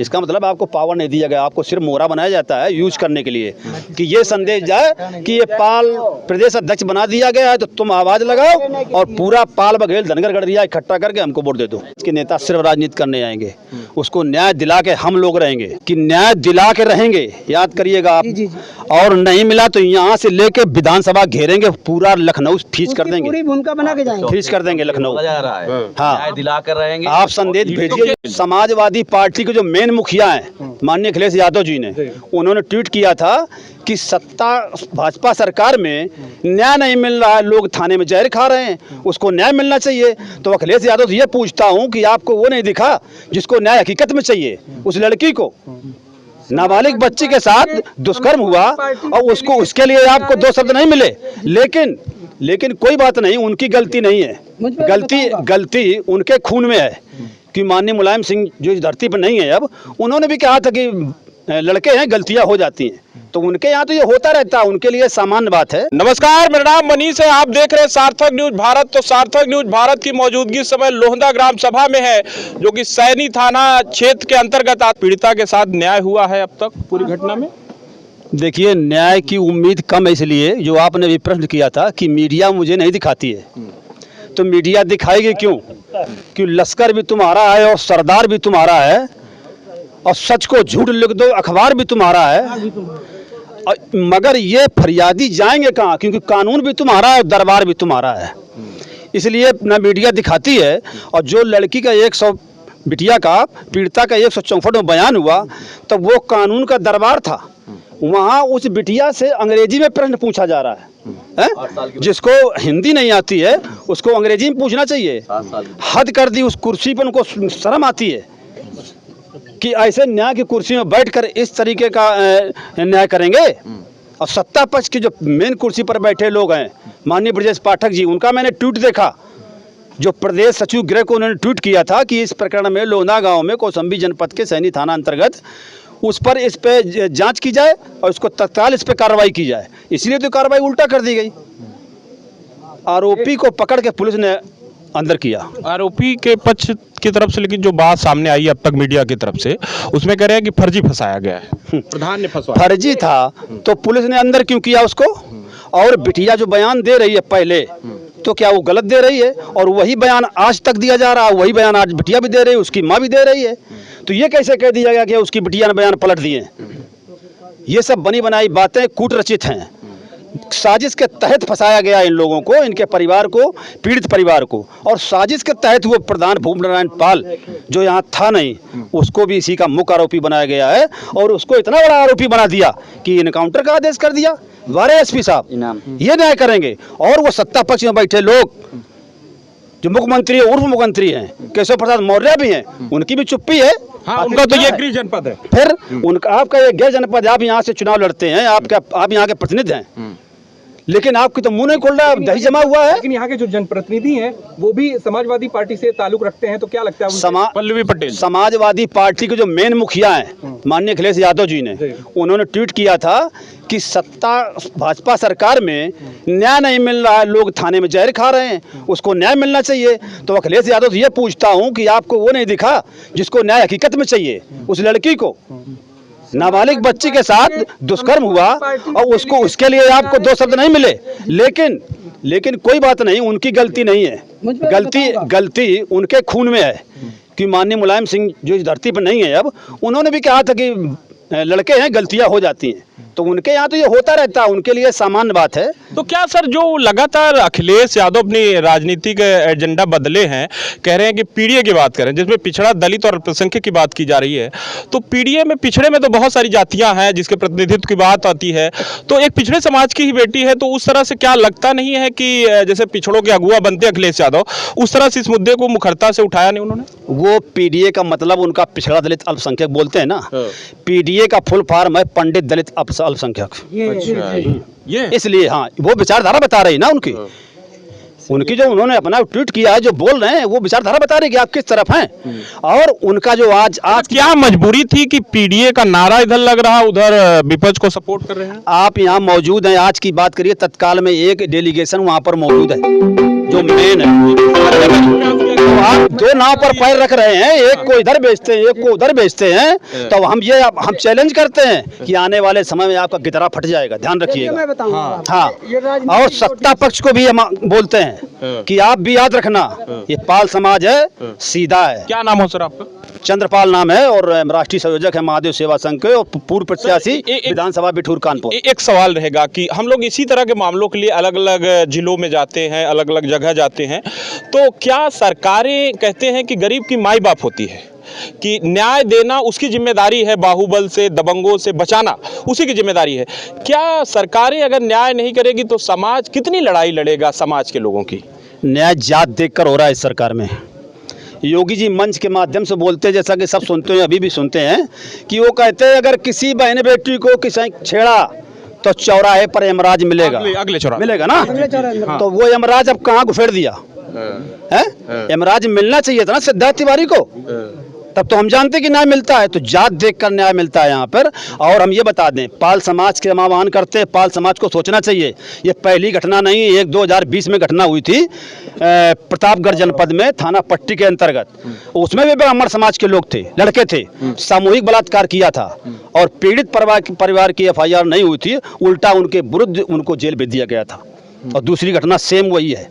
इसका मतलब आपको पावर नहीं दिया गया, आपको सिर्फ मोहरा बनाया जाता है यूज करने के लिए कि ये संदेश जाए कि ये पाल प्रदेश अध्यक्ष बना दिया गया है तो तुम आवाज लगाओ और पूरा पाल बघेल धनगर गढ़रिया इकट्ठा करके हमको वोट दे दो। इसके नेता सिर्फ राजनीति करने आएंगे, उसको न्याय दिला के हम लोग रहेंगे कि न्याय दिला के रहेंगे, याद करिएगा आप। और नहीं मिला तो यहाँ से लेके विधानसभा घेरेंगे, पूरा लखनऊ फीस कर देंगे, पूरी भूमिका बना के जाएंगे, फीस कर देंगे लखनऊ। हाँ, दिला कर रहेंगे। आप संदेश भेजिए। समाजवादी पार्टी के जो मेन मुखिया हैं माननीय अखिलेश यादव जी ने, उन्होंने ट्वीट किया था कि सत्ता भाजपा सरकार में न्याय नहीं मिल रहा है, लोग थाने में जहर खा रहे हैं, उसको न्याय मिलना चाहिए। तो अखिलेश यादव से ये पूछता हूं कि आपको वो नहीं दिखा जिसको न्याय हकीकत में चाहिए? उस लड़की को, नाबालिग बच्ची के साथ दुष्कर्म हुआ और उसको, उसके लिए आपको दो शब्द नहीं मिले। लेकिन कोई बात नहीं, उनकी गलती नहीं है, गलती उनके खून में है कि माननीय मुलायम सिंह जो इस धरती पर नहीं है अब, उन्होंने भी कहा था कि लड़के हैं गलतियां हो जाती हैं, तो उनके यहाँ तो ये होता रहता है, उनके लिए सामान्य बात है। नमस्कार, मेरा नाम मनीष है, आप देख रहे हैं सार्थक न्यूज भारत। तो सार्थक न्यूज भारत की मौजूदगी इस समय लोहंदा ग्राम सभा में है, जो कि सैनी थाना क्षेत्र के अंतर्गत। पीड़िता के साथ न्याय हुआ है अब तक पूरी घटना में? देखिए, न्याय की उम्मीद कम है, इसलिए जो आपने भी प्रश्न किया था कि मीडिया मुझे नहीं दिखाती है, तो मीडिया दिखाएगी क्यों? कि लश्कर भी तुम्हारा है और सरदार भी तुम्हारा है और सच को झूठ लिख दो अखबार भी तुम्हारा है, मगर ये फरियादी जाएंगे कहाँ? क्योंकि कानून भी तुम्हारा है और दरबार भी तुम्हारा है, इसलिए ना मीडिया दिखाती है। और जो लड़की का 100 बिटिया का पीड़िता का 164 में बयान हुआ, तो वो कानून का दरबार था, वहाँ उस बिटिया से अंग्रेजी में प्रश्न पूछा जा रहा है, जिसको हिंदी नहीं आती है उसको अंग्रेजी में पूछना चाहिए। हद कर दी उस कुर्सी पर, उनको शर्म आती है कि ऐसे न्याय की कुर्सी में बैठकर इस तरीके का न्याय करेंगे। और सत्ता पक्ष की जो मेन कुर्सी पर बैठे लोग हैं, माननीय ब्रजेश पाठक जी, उनका मैंने ट्वीट देखा, जो प्रदेश सचिव गृह को उन्होंने ट्वीट किया था कि इस प्रकरण में लोहंदा गांव में कौशाम्बी जनपद के सैनी थाना अंतर्गत उस पर इस पे जांच की जाए और उसको तत्काल इस पे कार्रवाई की जाए। इसलिए तो कार्रवाई उल्टा कर दी गई, आरोपी को पकड़ के पुलिस ने अंदर किया। आरोपी के पक्ष की तरफ से लेकिन जो बात सामने आई अब तक मीडिया की तरफ से, उसमें कह रहे हैं कि फर्जी फंसाया गया है, प्रधान ने फंसाया। फर्जी था तो पुलिस ने अंदर क्यों किया उसको? और बिटिया जो बयान दे रही है पहले, तो क्या वो गलत दे रही है? और वही बयान आज तक दिया जा रहा है, वही बयान आज बिटिया भी दे रही है, उसकी माँ भी दे रही है, तो ये कैसे कह दिया गया कि उसकी बिटिया ने बयान पलट दिए? ये सब बनी बनाई बातें, कूट रचित हैं, साजिश के तहत फंसाया गया इन लोगों को, इनके परिवार को, पीड़ित परिवार को। और साजिश के तहत वो प्रधान भूप नारायण पाल जो यहाँ था नहीं, उसको भी इसी का मुख्य आरोपी बनाया गया है, और उसको इतना बड़ा आरोपी बना दिया कि इनकाउंटर का आदेश कर दिया। वारे एसपी साहब ये न्याय करेंगे? और वो सत्ता पक्ष में बैठे लोग जो मुख्यमंत्री उर्फ मुख्यमंत्री हैं, केशव प्रसाद मौर्य भी हैं, उनकी भी चुप्पी है। हाँ, उनका तो ये गृह जनपद है, फिर उनका, आपका ये गृह जनपद, आप यहाँ से चुनाव लड़ते हैं, आप यहाँ के प्रतिनिधि हैं, लेकिन आपकी तो मुंह नहीं खुल रहा, दही जमा हुआ है। लेकिन यहाँ के जो जनप्रतिनिधि हैं वो भी समाजवादी पार्टी से ताल्लुक रखते हैं, तो क्या लगता है? पल्लवी पटेल, समाजवादी पार्टी के जो मेन मुखिया हैं माननीय अखिलेश यादव जी ने, उन्होंने ट्वीट किया था कि सत्ता भाजपा सरकार में न्याय नहीं मिल रहा है, लोग थाने में जहर खा रहे हैं, उसको न्याय मिलना चाहिए। तो अखिलेश यादव से ये पूछता हूँ कि आपको वो नहीं दिखा जिसको न्याय हकीकत में चाहिए? उस लड़की को, नाबालिग बच्ची के साथ दुष्कर्म हुआ और उसको, उसके लिए आपको दो शब्द नहीं मिले। लेकिन कोई बात नहीं, उनकी गलती नहीं है, गलती उनके खून में है कि माननीय मुलायम सिंह जो इस धरती पर नहीं है अब, उन्होंने भी कहा था कि लड़के हैं गलतियां हो जाती हैं, तो उनके यहाँ तो ये होता रहता है, उनके लिए सामान्य बात है। तो क्या सर, जो लगातार अखिलेश यादव अपनी राजनीतिक एजेंडा बदले हैं, कह रहे हैं कि पीडीए की बात करें जिसमें पिछड़ा दलित और अल्पसंख्यक की बात की जा रही है, तो पीडीए में पिछड़े में तो बहुत सारी जातियां हैं जिसके प्रतिनिधित्व की बात आती है, तो एक पिछड़े समाज की ही बेटी है, तो उस तरह से क्या लगता नहीं है कि जैसे पिछड़ों के अगुआ बनते अखिलेश यादव, उस तरह से इस मुद्दे को मुखरता से उठाया नहीं उन्होंने? वो पीडीए का मतलब उनका पिछड़ा दलित अल्पसंख्यक बोलते हैं ना, पीडीए का फुल फॉर्म है पंडित दलित अल्पसंख्यक। ये इसलिए हाँ, वो विचारधारा बता रही ना उनकी जो उन्होंने अपना ट्वीट किया है, जो बोल रहे हैं वो विचारधारा बता रही कि आप किस तरफ हैं। और उनका जो आज क्या मजबूरी थी कि पीडीए का नारा इधर लग रहा, उधर विपक्ष को सपोर्ट कर रहे हैं? आप यहाँ मौजूद हैं, आज की बात करिए, तत्काल में एक डेलीगेशन वहाँ पर मौजूद है जो मेन है। तो आप दो नाव पर पैर रख रहे हैं, एक को इधर बेचते हैं, एक को उधर बेचते हैं। तो हम चैलेंज करते हैं कि आने वाले समय में आपका गिटारा फट जाएगा, ध्यान रखिएगा। हाँ, और सत्ता पक्ष को भी हम बोलते हैं कि आप भी याद रखना, ये पाल समाज है, सीधा है। क्या नाम हो सर आपका? चंद्रपाल नाम है और राष्ट्रीय संयोजक है महादेव सेवा संघ के और पूर्व प्रत्याशी विधानसभा बिठूर कानपुर। एक सवाल रहेगा कि हम लोग इसी तरह के मामलों के लिए अलग अलग जिलों में जाते हैं, अलग अलग जगह जाते हैं, तो क्या सरकारें कहते हैं कि गरीब की माई बाप होती है, कि न्याय देना उसकी जिम्मेदारी है, बाहुबल से दबंगों से बचाना उसी की जिम्मेदारी है। क्या सरकारें अगर न्याय नहीं करेगी तो समाज कितनी लड़ाई लड़ेगा समाज के लोगों की? न्याय जात देखकर हो रहा है इस सरकार में। योगी जी मंच के माध्यम से बोलते हैं, जैसा कि सब सुनते हैं, अभी भी सुनते हैं, कि वो कहते हैं अगर किसी बहन बेटी को किसी छेड़ा तो चौराहे पर यमराज मिलेगा, अगले चौराहे मिलेगा ना। तो वो यमराज अब कहाँ घुसेड़ दिया है? यमराज मिलना चाहिए था ना सिद्धार्थ तिवारी को, तब तो हम जानते कि न्याय मिलता है। तो जात देखकर न्याय मिलता है यहाँ पर। और हम ये बता दें, पाल समाज के हम आह्वान करते हैं, पाल समाज को सोचना चाहिए, ये पहली घटना नहीं, 2020 में घटना हुई थी प्रतापगढ़ जनपद में, थाना पट्टी के अंतर्गत। उसमें भी ब्राह्मण समाज के लोग थे, लड़के थे, सामूहिक बलात्कार किया था और पीड़ित परिवार की FIR नहीं हुई थी, उल्टा उनके विरुद्ध उनको जेल भेज दिया गया था। और दूसरी घटना सेम वही है।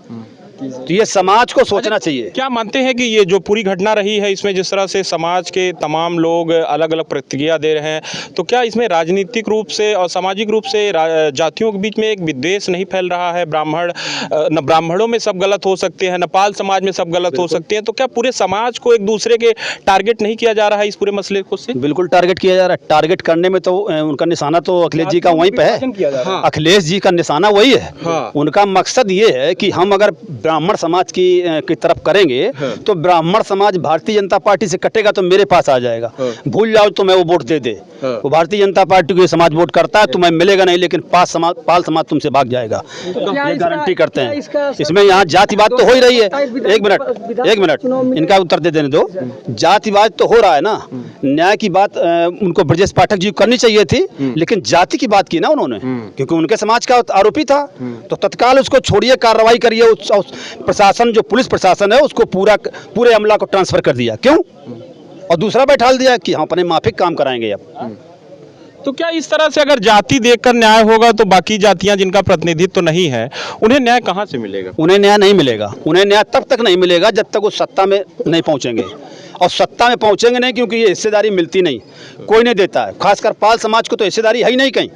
तो ये समाज को सोचना चाहिए। क्या मानते हैं कि ये जो पूरी घटना रही है, इसमें जिस तरह से समाज के तमाम लोग अलग अलग प्रतिक्रिया दे रहे हैं, तो क्या इसमें राजनीतिक रूप से और सामाजिक रूप से जातियों के बीच में एक विद्वेष नहीं फैल रहा है? न ब्राह्मणों में सब गलत हो सकते हैं, न पाल समाज में सब गलत हो सकते हैं, तो क्या पूरे समाज को एक दूसरे के टारगेट नहीं किया जा रहा है इस पूरे मसले को से? बिल्कुल टारगेट किया जा रहा है। टारगेट करने में तो उनका निशाना तो अखिलेश जी का वहीं पे है। अखिलेश जी का निशाना वही है। उनका मकसद ये है कि हम अगर ब्राह्मण समाज की तरफ करेंगे तो ब्राह्मण समाज भारतीय जनता पार्टी से कटेगा तो मेरे पास आ जाएगा। भूल जाओ तो मैं वो वोट दे दे। वो भारतीय जनता पार्टी को समाज वोट करता है, तुम्हें मिलेगा नहीं, लेकिन पाल समाज तुमसे भाग जाएगा। ये गारंटी करते हैं। इसमें यहाँ जातिवाद तो हो ही रही है। एक मिनट इनका उत्तर दे देने दो। जातिवाद तो हो रहा है ना। न्याय की बात उनको ब्रजेश पाठक जी करनी चाहिए थी, लेकिन जाति की बात की ना उन्होंने, क्योंकि उनके समाज का आरोपी था। तो तत्काल उसको छोड़िए, कार्रवाई करिए। प्रशासन जो पुलिस प्रशासन है उसको पूरे अमला को ट्रांसफर कर दिया। क्यों? और दूसरा बैठाल दिया कि हम अपने माफिक काम कराएंगे अब। तो क्या इस तरह से अगर जाति देखकर न्याय होगा तो बाकी जातियां जिनका प्रतिनिधित्व तो नहीं है, उन्हें न्याय कहां से मिलेगा? उन्हें न्याय नहीं मिलेगा। उन्हें न्याय तब तक नहीं मिलेगा जब तक वो सत्ता में नहीं पहुंचेंगे। और सत्ता में पहुंचेंगे नहीं, क्योंकि ये हिस्सेदारी मिलती नहीं, कोई नहीं देता है। खासकर पाल समाज को तो हिस्सेदारी है ही नहीं कहीं।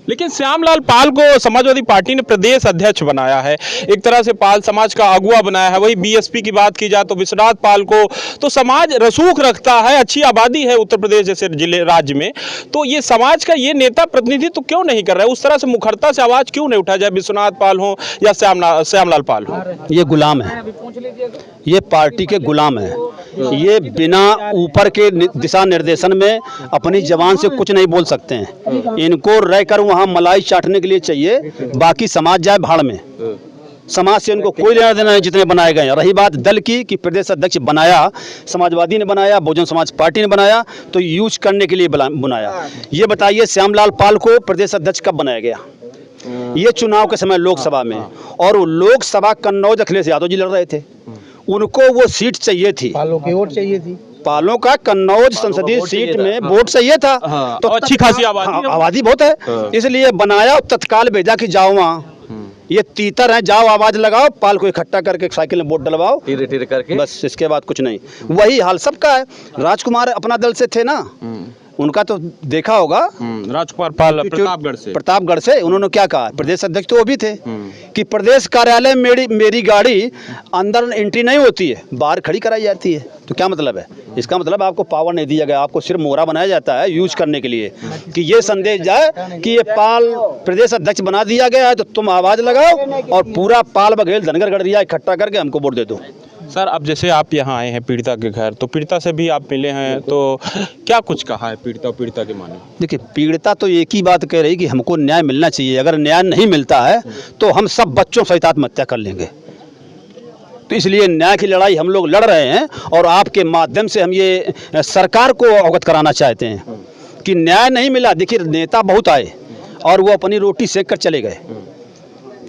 लेकिन श्यामलाल पाल को समाजवादी पार्टी ने प्रदेश अध्यक्ष बनाया है, एक तरह से पाल समाज का अगुवा बनाया है। वही BSP की बात की जाए तो विश्वनाथ पाल को तो समाज रसूख रखता है, अच्छी आबादी है उत्तर प्रदेश जैसे जिले राज्य में, तो ये समाज का ये नेता प्रतिनिधित्व तो क्यों नहीं कर रहा है? उस तरह से मुखरता से आवाज क्यों नहीं उठा जाए, विश्वनाथ पाल हो या श्यामलाल पाल हो? ये गुलाम है, ये पार्टी के गुलाम है। ये बिना ऊपर के दिशा निर्देशन में अपनी जबान से कुछ नहीं बोल सकते हैं। इनको रहकर वहाँ मलाई चाटने के लिए चाहिए, बाकी समाज जाए भाड़ में। समाज से उनको कोई लेना देना नहीं जितने बनाए गए हैं। रही बात दल की कि प्रदेश अध्यक्ष बनाया, समाजवादी ने बनाया, बहुजन समाज पार्टी ने बनाया, तो यूज करने के लिए बनाया। ये बताइए श्यामलाल पाल को प्रदेश अध्यक्ष कब बनाया गया? ये चुनाव के समय लोकसभा में, और लोकसभा कन्नौज अखिलेश यादव जी लड़ रहे थे, उनको वो सीट चाहिए थी, पालों की वोट चाहिए थी। पालों का कन्नौज संसदीय सीट में वोट चाहिए था। तो अच्छी खासी आबादी बहुत है, इसलिए बनाया, तत्काल भेजा कि जाओ वहाँ, ये तीतर है, जाओ आवाज लगाओ, पाल को इकट्ठा करके साइकिल में वोट डलवाओ, टीरे करके, बस इसके बाद कुछ नहीं। वही हाल सबका है। राजकुमार अपना दल से थे ना, उनका तो देखा होगा, राजकुमार पाल प्रतापगढ़ से उन्होंने क्या कहा? प्रदेश अध्यक्ष तो वो भी थे कि प्रदेश कार्यालय मेरी गाड़ी अंदर एंट्री नहीं होती है, बाहर खड़ी कराई जाती है। तो क्या मतलब है? इसका मतलब आपको पावर नहीं दिया गया, आपको सिर्फ मोहरा बनाया जाता है यूज करने के लिए, कि ये संदेश जाए कि ये पाल प्रदेश अध्यक्ष बना दिया गया है, तो तुम आवाज लगाओ और पूरा पाल बघेल धनगर गढ़िया इकट्ठा करके हमको वोट दे दो। सर, अब जैसे आप यहाँ आए हैं पीड़िता के घर, तो पीड़िता से भी आप मिले हैं, तो क्या कुछ कहा है पीड़िता के माने? देखिए, पीड़िता तो एक ही बात कह रही कि हमको न्याय मिलना चाहिए। अगर न्याय नहीं मिलता है तो हम सब बच्चों सहित आत्महत्या कर लेंगे। तो इसलिए न्याय की लड़ाई हम लोग लड़ रहे हैं, और आपके माध्यम से हम ये सरकार को अवगत कराना चाहते हैं कि न्याय नहीं मिला। देखिए, नेता बहुत आए और वो अपनी रोटी सेक कर चले गए।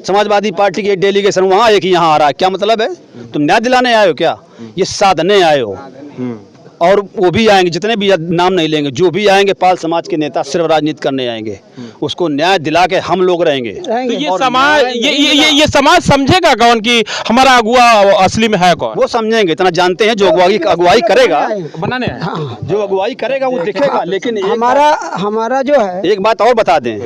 समाजवादी पार्टी के डेलीगेशन वहाँ एक यहाँ आ रहा है, क्या मतलब है? तुम न्याय दिलाने आए हो क्या? ये साधने आए हो। और वो भी आएंगे, जितने भी नाम नहीं लेंगे, जो भी आएंगे पाल समाज के नेता सिर्फ राजनीति करने आएंगे, उसको न्याय दिला के हम लोग रहेंगे। तो ये समाज ये समाज समझेगा कौन कि हमारा अगुआ असली में है कौन? वो समझेंगे, इतना जानते हैं। जो अगुवाई करेगा, बनाने हैं। जो अगुवाई करेगा वो दिखेगा। लेकिन हमारा जो है, एक बात और बता दें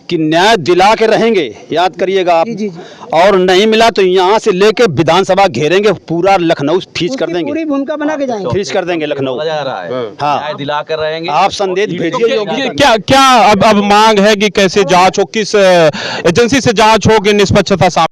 कि न्याय दिला के रहेंगे, याद करिएगा आप। जी। और नहीं मिला तो यहाँ से लेके विधानसभा घेरेंगे, पूरा लखनऊ फ्रीज कर देंगे, पूरी भूमिका बना के जाएंगे। फ्रीज कर देंगे लखनऊ। बोला जा रहा है हाँ। न्याय दिला कर रहेंगे। आप संदेश भेजिए योगी। क्या अब मांग है कि कैसे जांच हो, किस एजेंसी से जांच हो कि निष्पक्षता